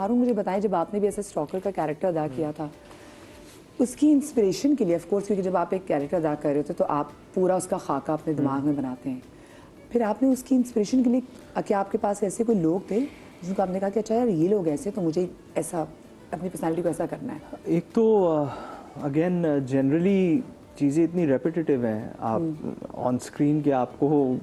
हारून मुझे बताएं, जब आपने भी ऐसे स्टॉकर का कैरेक्टर अदा किया था, उसकी इंस्पिरेशन के लिए ऑफ कोर्स, क्योंकि जब आप एक कैरेक्टर अदा कर रहे होते तो आप पूरा उसका खाका अपने दिमाग में बनाते हैं, फिर आपने उसकी इंस्पिरेशन के लिए क्या आपके पास ऐसे कोई लोग थे जिनको आपने कहा कि अच्छा यार ये लोग ऐसे, तो मुझे ऐसा अपनी पर्सनालिटी को ऐसा करना है? एक तो अगेन जनरली चीज़ें इतनी रेपिटेटिव हैं, आप ऑन स्क्रीन के आपको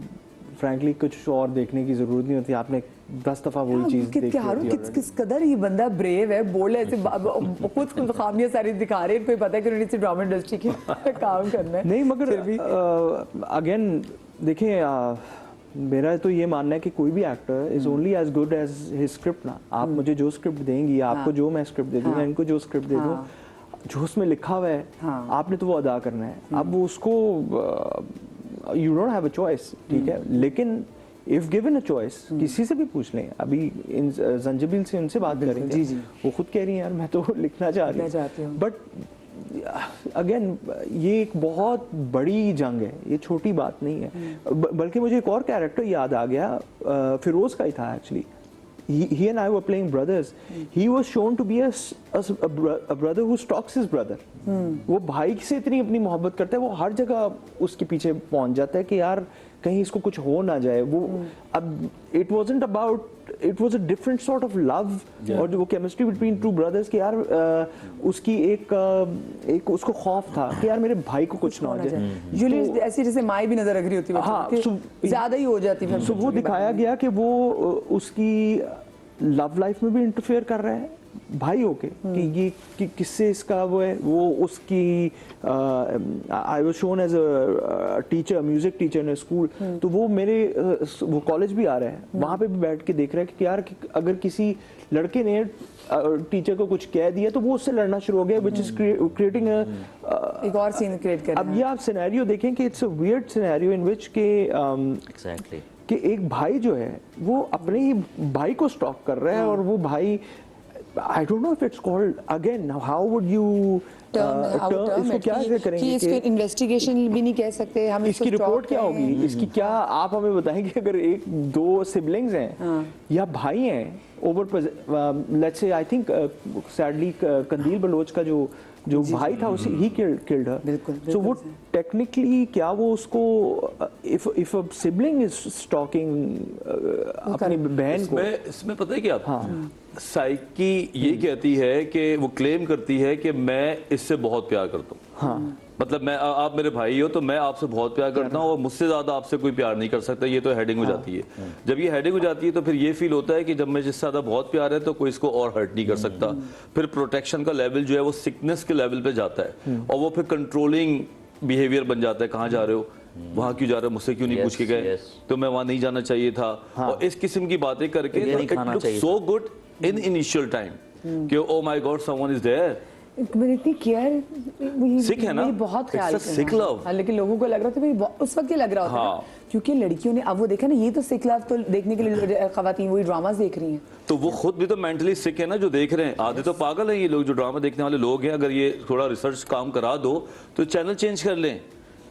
फ्रैंकली कुछ और देखने की ज़रूरत नहीं होती, आपने 10 दफ़ा वही चीज़ देखी होती है। किस कदर ये बंदा ब्रेव है, बोल ऐसे खुद खामियां सारी दिखा रहे हैं, कोई पता है कि उन्होंने ड्रामा इंडस्ट्री के काम करना है। नहीं मगर अगेन देखें, मेरा तो ये मानना है कि कोई भी actor is only as good as his script ना। आप मुझे जो स्क्रिप्ट देंगी, आपको जो मैं स्क्रिप्ट दे दूँ, मैं इनको जो स्क्रिप्ट दे दूँ, जो उसमें लिखा हुआ है आपने तो वो अदा करना है। अब उसको you don't have a choice, ठीक है, लेकिन इफ गिवन अ चॉइस, किसी से भी पूछ लें, अभी इन जंजीबिल से उनसे बात करेंगे, वो खुद कह रही हैं यार मैं तो लिखना चाह रही हूँ, बट अगेन ये एक बहुत बड़ी जंग है, ये छोटी बात नहीं है। बल्कि मुझे एक और कैरेक्टर याद आ गया, फिरोज का ही था actually. He and I were playing brothers. He was shown to be a brother who stalks his brother. वो भाई से इतनी अपनी मोहब्बत करता है, वो हर जगह उसके पीछे पहुंच जाता है कि यार कहीं इसको कुछ हो ना जाए। वो अब it wasn't about, it was a different sort of love, और जो वो केमिस्ट्री बिटवीन टू ब्रदर्स की यार उसकी एक उसको खौफ था कि यार मेरे भाई को कुछ ना हो जाए। यूजुअली ऐसी जैसे माँ भी नजर रख रही होती है, हाँ, ज्यादा ही हो जाती है। तो वो दिखाया गया कि वो उसकी लव लाइफ में भी इंटरफेयर कर रहा है भाई होके, कि ये किससे इसका वो है, वो उसकी I was shown as a teacher, music teacher in school, तो वो मेरे वो कॉलेज भी आ रहा है, वहाँ पे भी बैठ के देख रहा है कि यार अगर किसी लड़के ने टीचर को कुछ कह दिया तो वो उससे लड़ना शुरू हो गया, विच इज क्रिएटिंग एक और सीन क्रिएट कर। अब ये आप सिनेरियो देखें कि it's a weird scenario in which के एग्जैक्टली कि एक भाई जो है वो अपने ही भाई को स्टॉक कर रहा है, और वो भाई I don't know if it's called, again, how would you इसको क्या करेंगे कि इसको इन्वेस्टिगेशन भी नहीं कह सकते हम, इसकी रिपोर्ट क्या होगी, इसकी क्या आप हमें बताएंगे? अगर एक दो सिबलिंग्स हैं या भाई हैं, over let's say I think sadly कंदील बलोच का जो भाई था उसे ही किल्ड हर, सो वो टेक्निकली क्या वो उसको if a sibling is stalking अपनी बहन को, इसमें पता है क्या, साइकी ये कहती है कि वो क्लेम करती है कि मैं इससे बहुत प्यार करता हूँ, हाँ, मतलब मैं, आप मेरे भाई हो तो मैं आपसे बहुत प्यार करता हूँ और मुझसे ज्यादा आपसे कोई प्यार नहीं कर सकता, ये तो हेडिंग हो जाती है। जब ये हेडिंग हो जाती है तो फिर ये फील होता है कि जब मैं जिससे ज्यादा बहुत प्यार है तो कोई इसको और हर्ट नहीं कर सकता, फिर प्रोटेक्शन का लेवल जो है वो सिकनेस के लेवल पे जाता है, और वो फिर कंट्रोलिंग बिहेवियर बन जाता है। कहाँ जा रहे हो, वहां क्यों जा रहे हो, मुझसे क्यों नहीं पूछ के गए, तो मैं वहां नहीं जाना चाहिए था, और इस किस्म की बातें करके it looks so good in initial time कि oh my god someone is there. इतनी केयर सिक है ना, बहुत ख्याल सिक लव, लेकिन लोगों को लग रहा था मेरी उस वक्त ये लग रहा था, क्योंकि लड़कियों ने अब वो देखा ना, ये तो सिक लव तो देखने के लिए खवातीन वही ड्रामास देख रही हैं, तो वो खुद भी तो मेंटली सिक है ना जो देख रहे हैं। आधे तो पागल हैं ये लोग जो ड्रामा देखने वाले लोग हैं। अगर ये थोड़ा रिसर्च काम करा दो तो चैनल चेंज कर लें।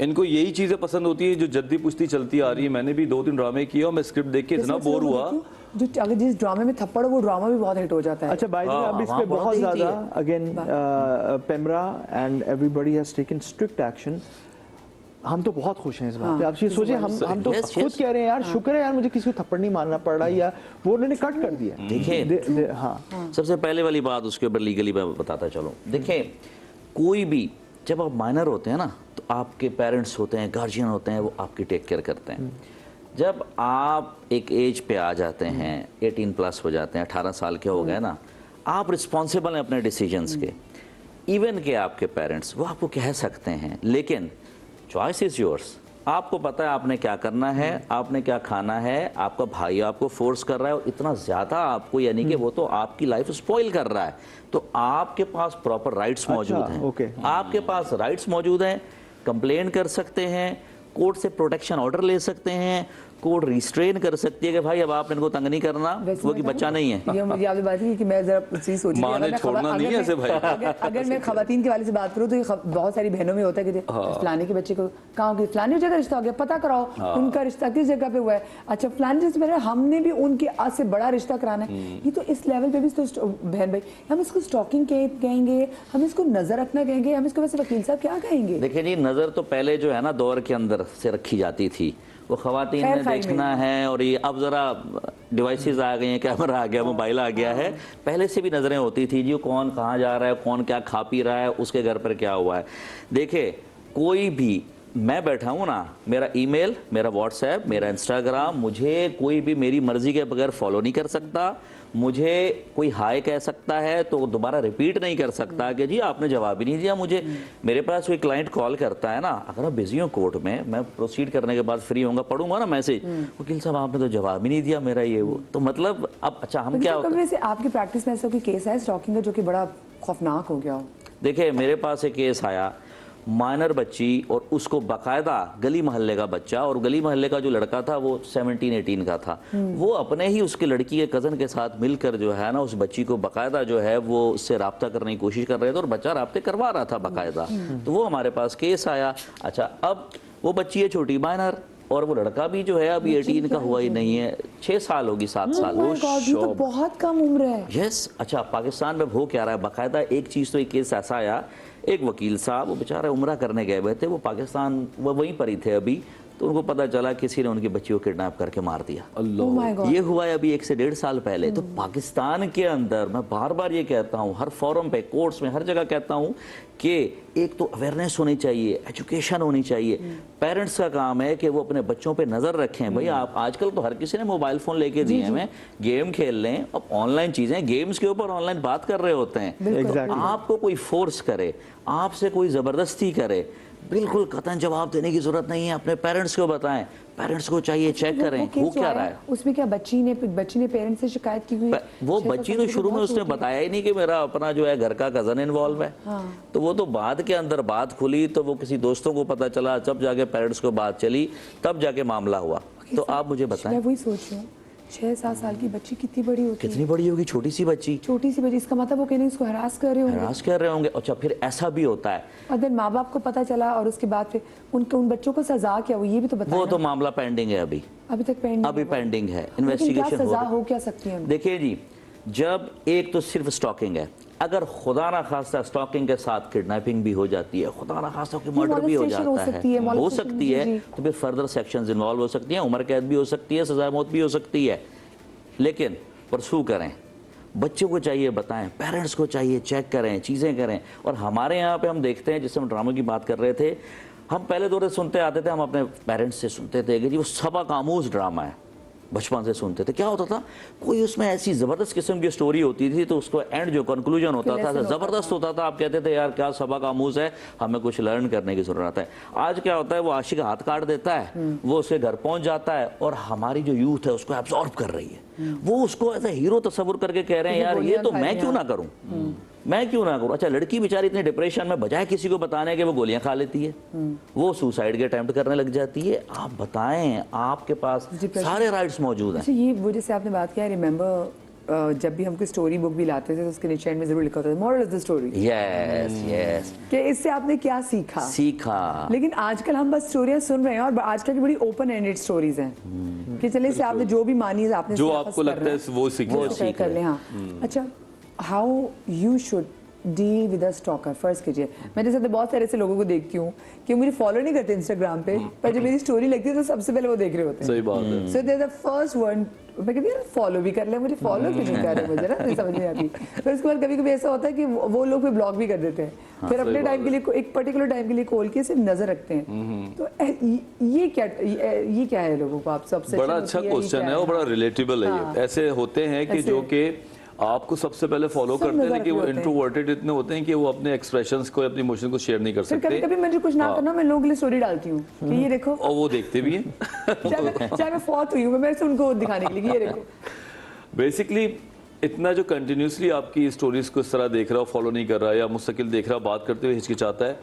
इनको यही चीजें पसंद होती है जो जद्दी पुश्ती चलती आ रही है। मैंने भी 2-3 ड्रामे किए और मैं स्क्रिप्ट देख के इतना बोर हुआ, जो अगर जिस ड्रामे में थप्पड़ वो ड्रामा भी बहुत हिट हो जाता है। अच्छा बाय द वे, अब इस पे बहुत ज्यादा again PEMRA and everybody has taken strict action. हम तो बहुत खुश हैं इस बात पे। आप ये सोचिए, हम तो खुद कह रहे हैं यार शुक्र है यार मुझे किसी को थप्पड़ नहीं मारना पड़ रहा, या वो उन्होंने कट कर दिया। देखिए हाँ, सबसे पहले वाली बात उसके ऊपर लीगली मैं बताता चलो। देखिए कोई भी जब आप माइनर होते हैं ना तो आपके पेरेंट्स होते हैं, गार्जियन होते हैं, वो आपकी टेक केयर करते हैं। जब आप एक एज पे आ जाते हैं, 18 प्लस हो जाते हैं, 18 साल के हो गए ना, आप रिस्पॉन्सिबल हैं अपने डिसीजंस के। इवन के आपके पेरेंट्स वो आपको कह सकते हैं, लेकिन चॉइस इज योर्स। आपको पता है आपने क्या करना है, आपने क्या खाना है। आपका भाई आपको फोर्स कर रहा है और इतना ज्यादा आपको, यानी कि वो तो आपकी लाइफ स्पॉइल कर रहा है, तो आपके पास प्रॉपर राइट्स मौजूद हैं। आपके पास राइट्स मौजूद हैं, कंप्लेन कर सकते हैं, कोर्ट से प्रोटेक्शन ऑर्डर ले सकते हैं, कोर्ट रिस्ट्रेन कर सकती है कि भाई अब आप इनको तंग नहीं करना, वो कि बच्चा नहीं है। ये मुझे आपने बात की कि मैं जरा चीज सोची माँ ने छोड़ना नहीं है ऐसे भाई। अगर मैं खवातीन के वाले से बात करूँ तो ये बहुत सारी बहनों में होता है कि फलाने के बच्चे को कहाँ की फलानी जगह रिश्ता हो गया, पता कराओ उनका रिश्ता किस जगह पे हुआ है। अच्छा फलाने जैसे बहन हमने भी उनके आज से बड़ा रिश्ता कराना है। ये तो इस लेवल पे भी तो बहन भाई हम इसको स्टॉकिंग कहेंगे, हम इसको नजर रखना कहेंगे, हम इसको वैसे वकील साहब क्या कहेंगे? देखिए जी, नजर तो पहले जो है ना दौर के अंदर से रखी जाती थी, वो खवातीन ने देखना है, और ये अब जरा डिवाइसेस आ गए हैं, कैमरा आ गया, मोबाइल आ गया है। पहले से भी नजरें होती थी जी कौन कहाँ जा रहा है, कौन क्या खा पी रहा है, उसके घर पर क्या हुआ है। देखिए कोई भी, मैं बैठा हूँ ना, मेरा ईमेल, मेरा व्हाट्सएप, मेरा इंस्टाग्राम, मुझे कोई भी मेरी मर्जी के बगैर फॉलो नहीं कर सकता। मुझे कोई हाय कह सकता है तो दोबारा रिपीट नहीं कर सकता कि जी आपने जवाब ही नहीं दिया मुझे। मेरे पास कोई क्लाइंट कॉल करता है ना, अगर मैं बिजी हूँ कोर्ट में, मैं प्रोसीड करने के बाद फ्री होऊंगा, पढ़ूंगा ना मैसेज, वकील साहब आपने तो जवाब ही नहीं दिया मेरा ये वो, तो मतलब अब अच्छा हम क्या होता है। वैसे आपकी प्रैक्टिस में ऐसा कोई केस है स्टॉकिंग का जो कि बड़ा खौफनाक हो गया हो? देखिए मेरे पास एक केस आया, माइनर बच्ची और उसको बाकायदा गली मोहल्ले का बच्चा, और गली मोहल्ले का जो लड़का था वो 17-18 का था, वो अपने ही उसके लड़की के कज़न के साथ मिलकर जो है ना उस बच्ची को बाकायदा जो है वो उससे रब्ता करने की कोशिश कर रहे थे, और बच्चा रब्ते करवा रहा था बाकायदा। तो वो हमारे पास केस आया। अच्छा अब वो बच्ची है छोटी माइनर, और वो लड़का भी जो है अभी 18 का हुआ ही नहीं है, 6 साल होगी, 7 साल। ये तो बहुत कम उम्र है। यस। अच्छा पाकिस्तान में हो क्या रहा है, बाकायदा एक चीज़ तो एक केस ऐसा आया, एक वकील साहब वो बेचारे उम्रा करने गए हुए थे, वो पाकिस्तान वो वहीं पर ही थे अभी, तो उनको पता चला किसी ने उनकी बच्ची को किडनैप करके मार दिया। अल्लाह। ये हुआ है अभी 1 से 1.5 साल पहले। तो पाकिस्तान के अंदर मैं बार बार ये कहता हूँ, हर फोरम पे, कोर्ट्स में, हर जगह कहता हूँ कि एक तो अवेयरनेस होनी चाहिए, एजुकेशन होनी चाहिए। पेरेंट्स का काम है कि वो अपने बच्चों पे नजर रखें। भाई आप आजकल तो हर किसी ने मोबाइल फोन लेके दिए हैं, गेम खेल लें, अब ऑनलाइन चीजें, गेम्स के ऊपर ऑनलाइन बात कर रहे होते हैं। आपको कोई फोर्स करे, आपसे कोई जबरदस्ती करे, बिल्कुल कतई जवाब देने की जरूरत नहीं है। अपने पेरेंट्स को बताएं, पेरेंट्स को चाहिए चेक करें वो क्या रहा है। उसमें क्या बच्ची ने पेरेंट्स से शिकायत की हुई? वो बच्ची तो शुरू में उसने बताया ही नहीं कि मेरा अपना जो है घर का कजन इन्वॉल्व है। तो वो तो बाद के अंदर बात खुली, तो वो किसी दोस्तों को पता चला, जब जाके पेरेंट्स को बात चली, तब जाके मामला हुआ। तो आप मुझे बताएं, मैं वही सोच रही हूँ 6-7 साल की बच्ची कितनी बड़ी होती है? कितनी बड़ी होगी? छोटी सी बच्ची। छोटी सी बच्ची, इसका मतलब वो कहने इसको हरास कर रहे होंगे। हरास कर रहे होंगे। अच्छा फिर ऐसा भी होता है, अगर माँ बाप को पता चला और उसके बाद फिर उन बच्चों को सजा क्या, वो ये भी तो बताया। वो तो मामला पेंडिंग है अभी तक पेंडिंग, अभी पेंडिंग है, इन्वेस्टिगेशन सजा हो क्या सकती है? देखिए जी, जब एक तो सिर्फ स्टॉकिंग है, अगर खुदा ना खास्ता स्टॉकिंग के साथ किडनैपिंग भी हो जाती है, खुदा ना खास्ता की मर्डर भी हो जाता है, हो सकती है, तो फिर फर्दर सेक्शंस इन्वॉल्व हो सकती हैं, उम्र कैद भी हो सकती है, सजा मौत भी हो सकती है। लेकिन परसू करें, बच्चों को चाहिए बताएं, पेरेंट्स को चाहिए चेक करें, चीज़ें करें। और हमारे यहाँ पे हम देखते हैं, जिससे हम ड्रामों की बात कर रहे थे, हम पहले दौर से सुनते आते थे, हम अपने पेरेंट्स से सुनते थे कि जी वो सबक आमूज ड्रामा है, बचपन से सुनते थे। क्या होता था, कोई उसमें ऐसी ज़बरदस्त किस्म की स्टोरी होती थी, तो उसको एंड जो कंक्लूजन होता था ज़बरदस्त होता था। आप कहते थे यार क्या सबक आमूज है, हमें कुछ लर्न करने की ज़रूरत है। आज क्या होता है, वो आशिक हाथ काट देता है, वो उसके घर पहुंच जाता है, और हमारी जो यूथ है उसको एब्जॉर्ब कर रही है। वो उसको ऐसा हीरो तस्वुर करके कह रहे हैं यार ये तो मैं क्यों ना करूं, मैं क्यों ना करूं। अच्छा लड़की बेचारी इतनी डिप्रेशन में, बजाय किसी को बताने के वो गोलियां खा लेती है, वो सुसाइड के अटेम्प्ट करने लग जाती है। आप बताएं, आपके पास सारे राइट्स मौजूद हैं। ये वो जैसे आपने बात किया, रिमेंबर जब भी हम कोई स्टोरी बुक भी लाते थे तो उसके नीचे में जरूर लिखा होता था moral of the story. Yes yes, कि इससे आपने क्या सीखा। लेकिन आजकल हम बस स्टोरियां सुन रहे हैं, और आजकल की बड़ी ओपन एंडेड स्टोरीज हैं कि चले से आपने जो भी मानी है, आपने जो आपको लगता है वो सीख कर ले। हाँ अच्छा, how you should deal with a stalker. First कीजिए, मैं जैसे तो बहुत सारे ऐसे लोगों को देखती हूँ कि मुझे फॉलो नहीं करते इंस्टाग्राम पे, पर जब मेरी स्टोरी लगती है तो सबसे पहले वो देख रहे होते हैं। सही बात है। So there the first one, मैं कहती हूँ फॉलो भी कर ले, मुझे फॉलो क्यों नहीं कर रहे, मुझे ना नहीं समझ नहीं आती। फिर उसके बाद कभी कभी ऐसा होता है कि वो लोग फिर ब्लॉग भी कर देते हैं, फिर अपने टाइम के लिए एक पर्टिकुलर टाइम के लिए खोल के सिर्फ नजर रखते हैं। तो ये क्या है लोगों को? आप सबसे बड़ा अच्छा क्वेश्चन है और बड़ा रिलेटेबल है ये। ऐसे होते हैं कि जो कि आपको सबसे पहले फॉलो करते हैं, कि वो इंट्रोवर्टेड इतने होते हैं कि वो अपने एक्सप्रेशंस को, अपने इमोशन को शेयर नहीं कर सकते। कभी कभी मुझे कुछ ना करना, मैं लोगों के लिए स्टोरी डालती हूँ कि ये देखो, और वो देखते भी हैं। चाहे मैं फौत हुई हूँ, मैं सिर्फ उनको दिखाने के लिए ये देखो। बेसिकली इतना जो कंटिन्यूसली आपकी स्टोरीज को इस तरह देख रहा हो, फॉलो नहीं कर रहा या मुस्तकिल देख रहा, बात करते हुए हिचकिचाता है,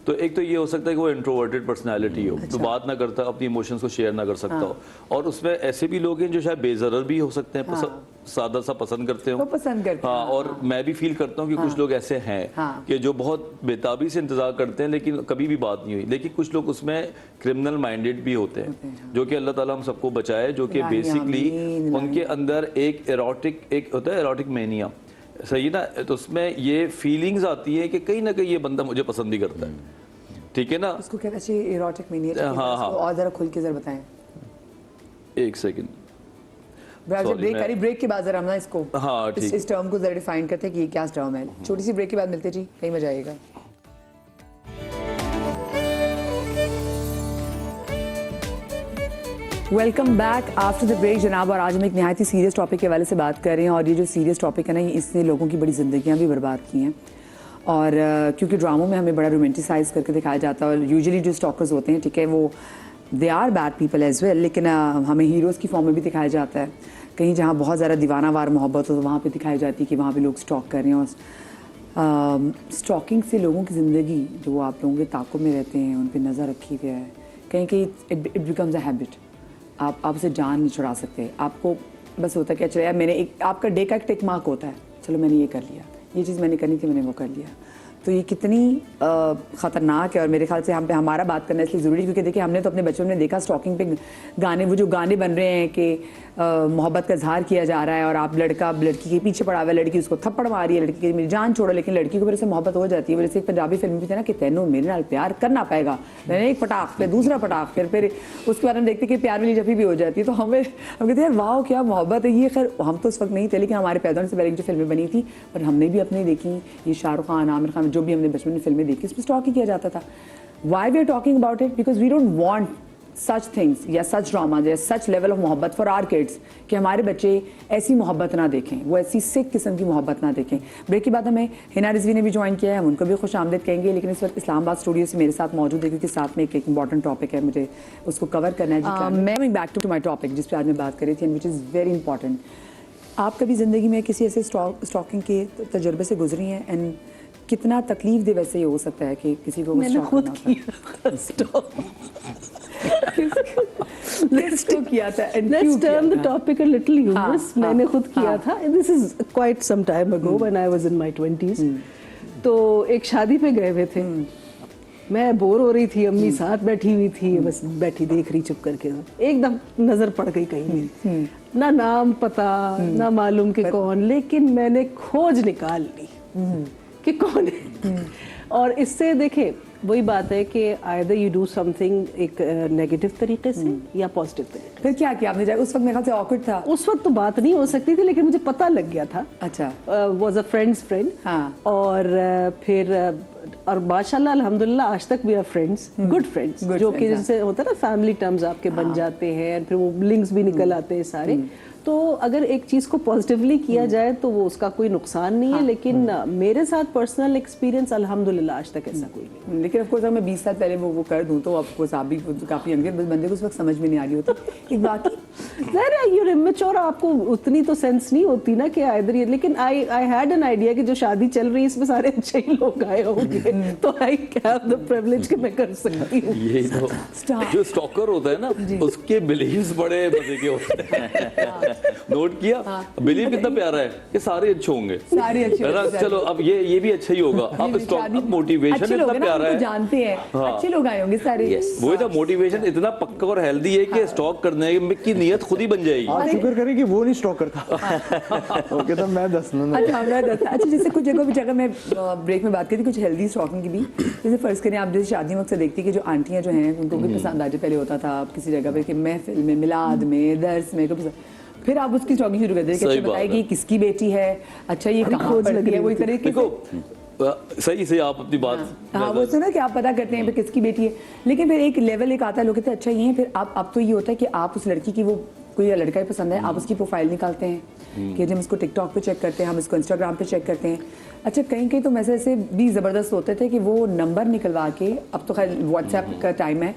तो एक तो ये हो सकता है कि वो इंट्रोवर्टेड पर्सनैलिटी हो, तो बात ना करता, अपनी इमोशंस को शेयर ना कर सकता हो। और उसमें ऐसे भी लोग हैं जो शायद बेजरर भी हो सकते हैं, सादा सा पसंद करते हो, वो पसंद करते हैं। हाँ, और मैं भी फील करता हूँ कि कुछ लोग ऐसे हैं कि जो बहुत बेताबी से इंतजार करते हैं लेकिन कभी भी बात नहीं हुई। लेकिन कुछ लोग उसमें क्रिमिनल माइंडेड भी होते हैं, जो कि अल्लाह ताला हम सबको बचाए, जो कि बेसिकली उनके अंदर एक एरोटिक, एक होता है एरोटिक मैनिया, सही ना, तो उसमें ये फीलिंग्स आती है कि कहीं ना कहीं ये बंदा मुझे पसंद ही करता है, ठीक है ना। इसको क्या कहते हैं, एरोटिक मैनिया। हाँ। और जरा खुल के जरा बताएं। एक सेकंड, ब्रेक के बाद जरा हम ना इसको, हाँ, ठीक। इस टर्म को जरा डिफाइन करते हैं कि ये क्या टर्म है। छोटी सी ब्रेक के बाद मिलते जी, कहीं मजा आएगा। Welcome back after the break जनाब। और आज हम एक नहायत ही सीरियस टॉपिक के हवाले से बात कर रहे हैं, और ये जो सीरियस टॉपिक है ना, इसने लोगों की बड़ी ज़िंदगियाँ भी बर्बाद की हैं। और क्योंकि ड्रामों में हमें बड़ा रोमांटिसाइज करके दिखाया जाता है, और यूजुअली जो स्टॉकर्स होते हैं, ठीक है, वो they are bad people as well, लेकिन हमें हीरोज़ की फॉर्म में भी दिखाया जाता है। कहीं जहाँ बहुत ज़्यादा दीवानावार मोहब्बत हो तो वहाँ पर दिखाई जाती है कि वहाँ पर लोग स्टॉक कर रहे हैं। और स्टॉकिंग से लोगों की ज़िंदगी, जो आप लोगों के ताक़ुब में रहते हैं, उन पर नज़र रखी हुई है, कहीं कहीं इट बिकम्स अ हैबिट। आप उसे जान नहीं छुड़ा सकते। आपको बस होता है कि अच्छा यार, मैंने एक, आपका डे का एक टिक मार्क होता है, चलो मैंने ये कर लिया, ये चीज़ मैंने करनी थी, मैंने वो कर लिया। तो ये कितनी ख़तरनाक है। और मेरे ख्याल से हम पे हमारा बात करना इसलिए ज़रूरी है क्योंकि देखिए, हमने तो अपने बचपन में देखा स्टॉकिंग पे गाने, वो जो गाने बन रहे हैं कि मोहब्बत का इजहार किया जा रहा है, और आप लड़का लड़की के पीछे पड़ा हुआ है, लड़की उसको थप्पड़ मारी है, लड़की की मेरी जान छोड़ो, लेकिन लड़की को मेरे से मोहब्बत हो जाती है। वैसे एक पंजाबी फिल्म भी थी ना कि तेनू मेरे नाल प्यार करना पाएगा, मैंने एक पटाख, फिर दूसरा पटाख, फिर उसके बाद हम देखते कि प्यार वाली जफी भी हो जाती है। तो हम कहते हैं वाह क्या मोहब्बत है ये। खैर हम तो उस वक्त नहीं थे, लेकिन हमारे पैदा होने से पहले जो फिल्में बनी थी, पर हमने भी अपनी देखी, ये शाहरुख खान, आमिर खान, जो भी हमने बचपन में फिल्में देखी, उसमें स्टॉक ही किया जाता था। Why we are talking about it? Because we don't want such things या सच ड्रामा या सच लेवल ऑफ मोहब्बत फॉर आर किड्स, कि हमारे बच्चे ऐसी मोहब्बत ना देखें, वो ऐसी सिक किस्म की मोहब्बत ना देखें। ब्रेक के बाद हमें हिना रिजवी ने भी ज्वाइन किया है, हम उनको भी खुश आमदीद कहेंगे। लेकिन इस वक्त इस्लामाबाद स्टूडियो से मेरे साथ मौजूद है, क्योंकि साथ में एक इंपॉर्टेंट टॉपिक है, मुझे उसको कवर करना है। मैं बैक टू माई टॉपिक जिस पर आज मैं बात कर रही थी, विच इज़ वेरी इंपॉर्टेंट। आप कभी ज़िंदगी में किसी ऐसे स्टॉकिंग के तजुर्बे से गुजरी हैं, एंड कितना तकलीफ दे वैसे ये हो सकता है कि किसी को मैंने खुद किया था स्टॉक। Let's किया था and Let's क्यों turn किया the था? topic a little humorous. हाँ, मैंने खुद किया हाँ। था. This is quite some time ago when I was in my 20s. तो एक शादी पे गए हुए थे. मैं बोर हो रही थी, अम्मी साथ बैठी हुई थी, बस बैठी देख रही चुप करके। एकदम नजर पड़ गई कहीं मेरी, ना नाम पता, ना मालूम कि कौन, लेकिन मैंने खोज निकाल ली कि कौन है। और इससे देखे वही बात है कि आइदर यू डू समथिंग एक नेगेटिव तरीके से या पॉजिटिव तरीके। फिर क्या किया आपने? जाके उस वक्त मेरे ख्याल से ऑकवर्ड था। उस वक्त तो बात नहीं हो सकती थी, लेकिन मुझे पता लग गया था। अच्छा। Was a friend's friend. हाँ। और फिर और माशाल्लाह अल्हम्दुलिल्लाह आज तक we are friends, good friends, जो कि जैसे होता है ना फैमिली टर्म्स आपके बन जाते हैं, फिर वो लिंक्स भी निकल आते हैं सारे। तो अगर एक चीज को पॉजिटिवली किया जाए तो वो उसका कोई नुकसान नहीं है। लेकिन मेरे साथ पर्सनल एक्सपीरियंस अल्हम्दुलिल्लाह आज तक ऐसा कोई नहीं। लेकिन ऑफ कोर्स अगर मैं 20 साल पहले वो कर दूं तो ऑफ कोर्स आप भी काफी यंग थे, बंदे को उस वक्त समझ में नहीं आ रही होती। एक बात यूर इमेच्योर, आपको उतनी तो सेंस नहीं होती ना कि इधर ये। लेकिन आई हैड एन आइडिया कि जो शादी चल रही है इसमें सारे अच्छे ही लोग आए होंगे, तो आई हैव द प्रिविलेज कि मैं कर सकती हूँ। यही तो जो स्टॉकर होता है ना, उसके बिलीव्स बड़े मजे के होते हैं। नोट किया? बिलीव कितना प्यारा है कि सारे अच्छे होंगे, सारे अच्छे है ना? चलो अब ये भी अच्छा ही होगा। अब मोटिवेशन इतना प्यारा है, जानते हैं अच्छे लोग आए होंगे सारे। वही तो मोटिवेशन इतना पक्का और हेल्दी है कि स्टॉक करने की नीयत खुद ही बन जाएगी। आप शुक्र करें कि वो नहीं स्टॉक करता। ओके, तो मैं 10 ना। अच्छा, जैसे कुछ जगह मैं ब्रेक में बात की थी कुछ हेल्दी स्टॉकिंग की भी। जैसे फर्ज करें आप, जैसे शादी में अक्सर देखती है कि जो आंटियां जो हैं उनको भी पसंद आ जाए। पहले होता था आप किसी जगह पे कि महफिल में, मिलाद में, दर्स में, फिर आप उसकी स्टॉकिंग शुरू कर देते हैं कि अच्छा बताइए कि किसकी बेटी है, अच्छा ये कहाँ पढ़ती है, वही तरीके से। सही आप अपनी बात। हाँ, वो सुना कि आप पता करते हैं किसकी बेटी है। लेकिन फिर एक लेवल एक आता है, लोग कहते हैं अच्छा ये है। फिर अब तो ये होता है कि आप उस लड़की की, वो कोई लड़का ही पसंद है, आप उसकी प्रोफाइल निकालते हैं कि हम इसको टिकटॉक पे चेक करते हैं, हम इसको इंस्टाग्राम पे चेक करते हैं। अच्छा, कहीं तो मैसेज से भी ज़बरदस्त होते थे कि वो नंबर निकलवा के, अब तो खैर व्हाट्सएप का टाइम है,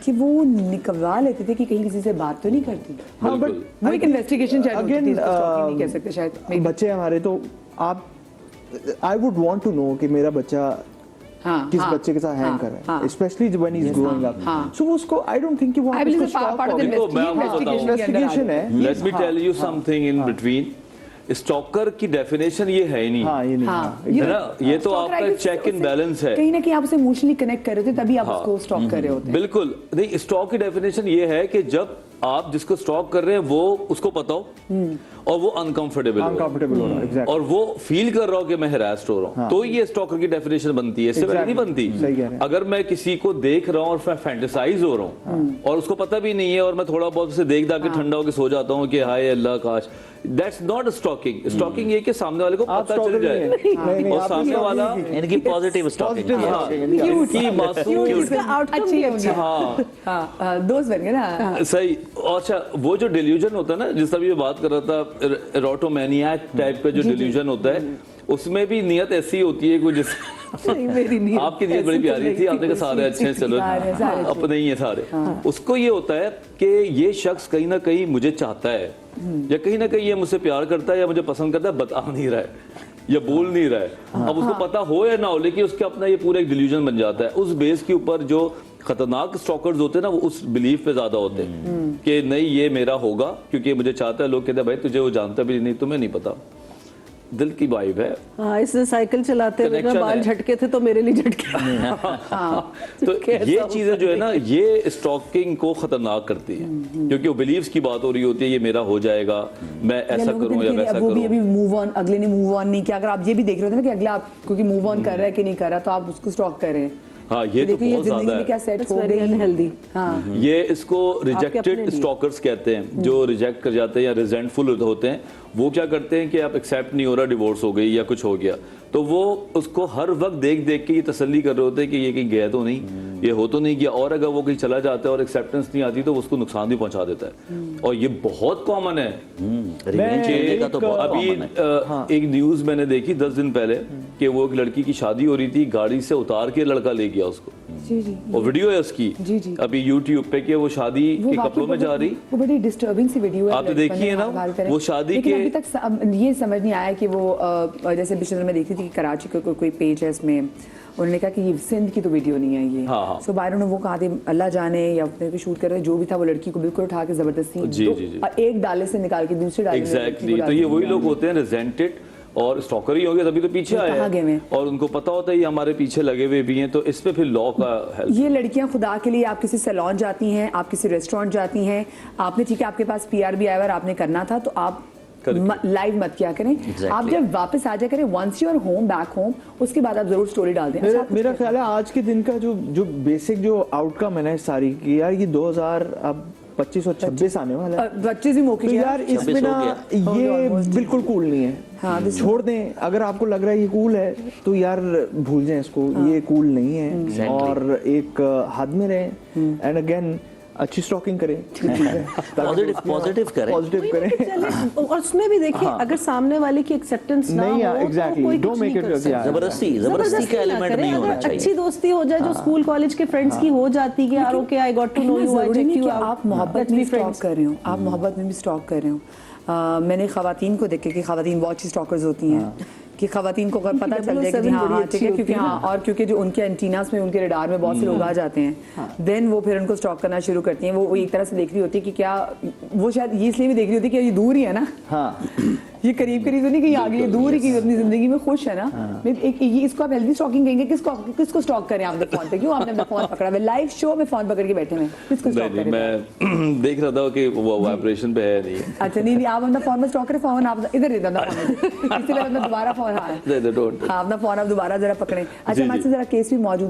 कि वो निकलवा लेते थे कि कहीं किसी से बात तो नहीं करती। हाँ, बट वो एक इन्वेस्टिगेशन शायद होती थी, इसको stalking नहीं कह सकते शायद। बच्चे हमारे, तो आप I would want to know कि मेरा बच्चा हाँ, किस हाँ, बच्चे के साथ हैंग हाँ, कर रहा हाँ, है, specially when he is growing up. हाँ। सो उसको आई डोंट थिंक कि वो I believe उसको it's part of the देखो, मैं आपको investigation है। Let me tell you something in between. Stalker की डेफिनेशन ये है ही नहीं, हाँ ये नहीं, हाँ, हाँ, है ना, ये तो stalker आपका है कि चेक इन उससे- बैलेंस है। कहीं ना कहीं आप उसे इमोशनली कनेक्ट कर रहे होते तभी आप उसको स्टॉक कर रहे होते हैं। बिल्कुल नहीं, स्टॉक की डेफिनेशन ये है कि जब आप जिसको स्टॉक कर रहे हैं वो उसको पता हो और वो अनकंफर्टेबल अनकंफर्टेबल हो रहा है, एग्जैक्टली। और वो फील कर रहा हो कि मैं हरास्ड हो रहा हूँ, तो ये स्टॉकर की डेफिनेशन बनती है, इससे पहले नहीं बनती। सही कह रहे हैं। अगर मैं किसी को देख रहा हूँ और फैंटेसाइज हो रहा हूँ और उसको पता भी नहीं है और मैं थोड़ा बहुत उसे देख के ठंडा होकर सो जाता हूँ कि हाय अल्लाह काश, दैट्स नॉट स्टॉकिंग। स्टॉकिंग ये कि सामने वाले को आप पता चल stalker जाए नहीं हैं। नहीं, और आप सामने stalker वाला नहीं हैं। इनकी पॉजिटिव स्टॉकिंग इनकी मासूम इसका आउटकम भी अच्छा। हाँ हाँ, दोस्त बन गए ना। सही। और अच्छा, वो जो डिल्यूजन होता है ना, जिस तरह ये बात कर रहा था, एरोटोमैनियाक टाइप का जो डिल्यूजन होता है, उसमें भी नियत ऐसी होती है कुछ मेरी नीयत आपकी नियत बड़ी ऐसी तो प्यारी नहीं थी, आपने कहा सारे अच्छे हैं, चलो सारे अच्छे। अपने ही है सारे। उसको ये होता है कि ये शख्स कहीं ना कहीं मुझे चाहता है या कहीं ना कहीं ये मुझसे प्यार करता है या मुझे पसंद करता है, बता नहीं रहा है या बोल नहीं रहा है। अब उसको पता हो या ना हो, लेकिन उसके अपना ये पूरा एक डिल्यूजन बन जाता है। उस बेस के ऊपर जो खतरनाक स्टॉकर्स होते हैं ना, वो उस बिलीफ पे ज्यादा होते हैं कि नहीं ये मेरा होगा क्योंकि मुझे चाहता है। लोग कहते हैं भाई तुझे वो जानता भी नहीं, तुम्हें नहीं पता। दिल की वाइब है। हाँ, इससे साइकिल चलाते हुए Connection बाल है। झटके थे तो मेरे लिए झटके। तो ये चीजें जो है ना, ये स्टॉकिंग को खतरनाक करती है क्योंकि वो बिलीव्स की बात हो रही होती है, ये मेरा हो जाएगा, मैं ऐसा करूं या वैसा वो भी अभी करूं। मूव ऑन, अगले ने मूव ऑन नहीं किया। अगर आप ये भी देख रहे होते ना कि अगला आप क्योंकि मूव ऑन कर रहा है कि नहीं कर रहा, तो आप उसको स्टॉक कर रहे हैं। हाँ, ये तो देखिए बहुत जिंदगी ज्यादा में क्या है। सेट That's हो very गई। unhealthy। हाँ, ये इसको अपने रिजेक्टेड लिए। स्टॉकर्स कहते हैं, जो रिजेक्ट कर जाते हैं या रिजेंटफुल होते हैं। वो क्या करते हैं कि आप एक्सेप्ट नहीं हो रहा, डिवोर्स हो गई या कुछ हो गया, तो वो उसको हर वक्त देख देख के ये तसल्ली कर रहे होते हैं कि ये कहीं गया तो नहीं, ये हो तो नहीं गया। और अगर वो कहीं चला जाता है और एक्सेप्टेंस नहीं आती तो वो उसको नुकसान भी पहुंचा देता है। और ये बहुत कॉमन है। रिवेंज लेने का तो बहुत अभी कॉमन है। एक न्यूज मैंने देखी 10 दिन पहले कि वो एक लड़की की शादी हो रही थी, गाड़ी से उतार के लड़का ले गया उसको, जी जी। और वीडियो है उसकी जी, जी। अभी यूट्यूब पे कि वो शादी वो के वाकई कपड़ों में जा रही। वो बड़ी डिस्टर्बिंग सी वीडियो है। आपने लड़के देखी है ना? बाल करे। वो शादी लेकिन के- अभी तक ये समझ नहीं आया कि वो जैसे पिछले दिनों में देखी थी कि कराची का कोई पेज है, इसमें उन्होंने कहा कि ये सिंध की तो वीडियो नहीं है ये। हाँ, हाँ। सो बाहर वो कहा थे अल्लाह जाने या अपने पे शूट कर रहे जो भी था, वो लड़की को बिल्कुल उठा के जबरदस्ती जी, जी, जी। एक डाले से निकाल के दूसरे डाले में लड़की को एग्जैक्टली। डाल तो ये दिया। वही लोग होते हैं रिजेंटेड और स्टॉकर ही हो गए, तभी तो पीछे ये आए कहाँ गए हैं हैं? और उनको पता होता है ये हमारे पीछे लगे हुए भी हैं, तो इस पे फिर लॉ का हेल्प। ये लड़कियां खुदा के लिए, आप किसी सैलून जाती हैं, आप किसी रेस्टोरेंट जाती हैं, आपने ठीक है आपके पास पीआर भी आया हुआ और आपने करना था, तो आप लाइव मत किया करें। Exactly. आप जब वापस आ जाया करें, once you are home back home, उसके बाद आप जरूर स्टोरी डाल दें। अच्छा, मेरा ख्याल है आज के दिन का जो बेसिक जो आउटकम है ना इस सारी की, यार ये 2000 अब 25 और 26 आने वाला है। बच्चे भी मौके तो किया। यार इसमें 26 ना हो ये almost। बिल्कुल कूल नहीं है। हाँ, this is- छोड़ दें। अगर आपको लग रहा है ये कूल है तो यार भूल जाएं इसको, ये कूल नहीं है। Exactly. और एक हद में रहें एंड अगेन अच्छी स्टॉकिंग करें, पॉजिटिव करें। पॉजिटिव करें। चले, और उसमें भी देखिए अगर सामने वाले की एक्सेप्टेंस ना नहीं, हो exactly. तो कोई Don't कुछ make नहीं it कर a- सकता। जबरदस्ती का जबरदस्ती ना एलिमेंट करें। नहीं होना अगर चाहिए। अच्छी दोस्ती हो जाए जो स्कूल कॉलेज के फ्रेंड्स की हो जाती है, यार okay I got to know you, I जरूरी चेक नहीं यू कि आउट, आप मोहब्बत में स्टॉक कर रहे हो, आप मोहब्बत में भी स्टॉक कर रहे हो। मैंने खवातीन को देखा कि खवातीन वॉच स्टॉकर्स होती हैं कि खवातीन को अगर पता चल जाए कि 007 हाँ बड़ी हाँ अच्छी ठीक है, होती क्योंकि है हाँ, और क्योंकि जो उनके एंटीनास में, उनके रडार में बहुत से लोग आ जाते हैं, देन वो फिर उनको स्टॉक करना शुरू करती हैं। वो एक तरह से देख रही होती है कि क्या वो, शायद ये इसलिए भी देख रही होती है कि ये दूर ही है ना, हाँ ये करीब करीब तो नहीं कि आगे, ये दूर ही की अपनी जिंदगी में खुश है ना। एक ये इसको आप हेल्दी स्टॉकिंग कहेंगे। किसको स्टॉक करें आप अपने फोन पे? क्यों आपने अपना फोन पकड़ा हुआ है? लाइव शो में फोन पकड़ के बैठे हैं, किसको स्टॉक नहीं, करें? मैं देख रहा था कि वो वाइब्रेशन पे है नहीं। अच्छा नहीं, आप अपना फोन में स्टॉक करें, फोन आप इधर दे दो अपना फोन, इसलिए अपना दोबारा फोन, हाँ don't. हाँ अपना फोन आप दोबारा जरा पकड़ें। अच्छा जी, हमारे जी। से जरा केस भी मौजूद